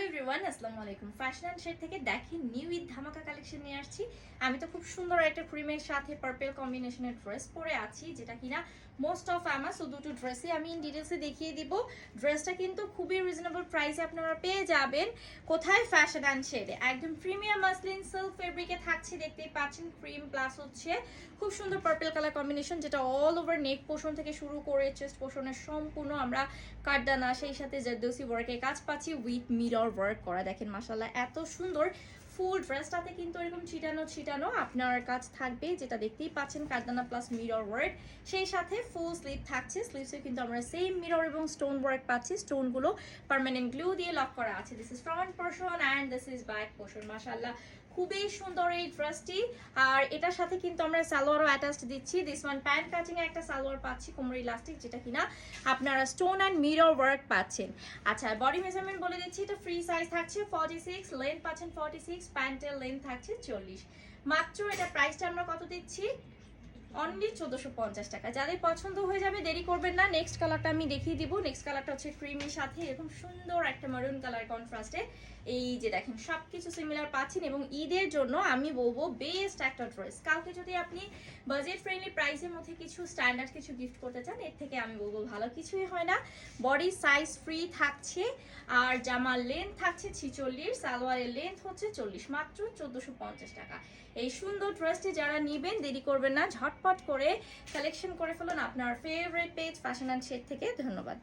Everyone, আসসালামু আলাইকুম। Fashion and Shade থেকে দেখেন নিউ ঈদ ধামাকা কালেকশন নিয়ে আসছি। আমি তো খুব সুন্দর একটা ক্রিমের সাথে পার্পল কম্বিনেশনের ড্রেস পরে আছি, যেটা কিনা মোস্ট অফ ফেমাস। তো দুটো ড্রেসই আমি ইন ডিটেলসে দেখিয়ে দিব। ড্রেসটা কিন্তু খুবই রিজনেবল প্রাইসে আপনারা পেয়ে যাবেন। কোথায়? ফ্যাশন অ্যান্ড শেডে। একদম প্রিমিয়াম মাসলিন সিল্ক ফেব্রিকে থাকছে, দেখতেই পাচ্ছেন। ক্রিম প্লাস হচ্ছে খুব সুন্দর পার্পল কালার কম্বিনেশন, যেটা অল ওভার নেক পোর্শন থেকে শুরু করে চেস্ট পোর্শনের সম্পূর্ণ আমরা কাটদানা, সেই সাথে জারদৌসি ওয়ার্কের কাজ পাচ্ছি উইথ মিরর ওয়ার্ক করা। দেখেন মাশাআল্লাহ এত সুন্দর। ফুল ড্রেসটাতে কিন্তু এরকম ছিটানো আপনার কাজ থাকবে, যেটা দেখতেই পাচ্ছেন, কাটদানা প্লাস মিরর ওয়ার্ক। সেই সাথে ফুল স্লিভ থাকছে, স্লিভসে কিন্তু আমরা সেম মিরর এবং স্টোন ওয়ার্ক পাচ্ছি। স্টোনগুলো পার্মানেন্ট গ্লু দিয়ে লক করা আছে। This is front portion and this is back portion. মাশাআল্লাহ খুবই সুন্দর এই ড্রেসটি। আর এটার সাথে কিন্তু আমরা সালোয়ারও অ্যাটাচড দিচ্ছি। দিস ওয়ান প্যান্ট কাটিং একটা সালোয়ার পাচ্ছি কোমর ইলাস্টিক, যেটা কিনা আপনারা স্টোন অ্যান্ড মিরর ওয়ার্ক পাচ্ছেন। আচ্ছা, বডি মেজারমেন্ট বলে দিচ্ছি। এটা ফ্রি সাইজ থাকছে 46, লেন্থ পাচ্ছেন 46, প্যান্টের লেন্থ থাকছে 40। মাত্র এটা প্রাইসটা আমরা কত দিচ্ছি? অনলি 1450 টাকা। যাদের পছন্দ হয়ে যাবে দেরি করবেন না। নেক্সট কালারটা আমি দেখিয়ে দিব। নেক্সট কালারটা হচ্ছে ক্রিমের সাথে এরকম সুন্দর একটা মারুন কালার কন্ট্রাস্টে। এই যে দেখেন সবকিছু সিমিলার পাচ্ছেন, এবং ঈদের জন্য আমি বলবো বেস্ট একটা ড্রেস। কাউকে যদি আপনি বাজেট ফ্রেন্ডলি প্রাইসের মধ্যে কিছু স্ট্যান্ডার্ড কিছু গিফট করতে চান, এর থেকে আমি বলবো ভালো কিছুই হয় না। বডি সাইজ ফ্রি থাকছে, আর জামার লেন্থ থাকছে 46, সালোয়ারের লেন্থ হচ্ছে 40। মাত্র 1450 টাকা। এই সুন্দর ড্রেসটি যারা নেবেন দেরি করবেন না, ঝটপট করে কালেকশন করে ফেলুন আপনার favourite page Fashion and Shade থেকে। ধন্যবাদ।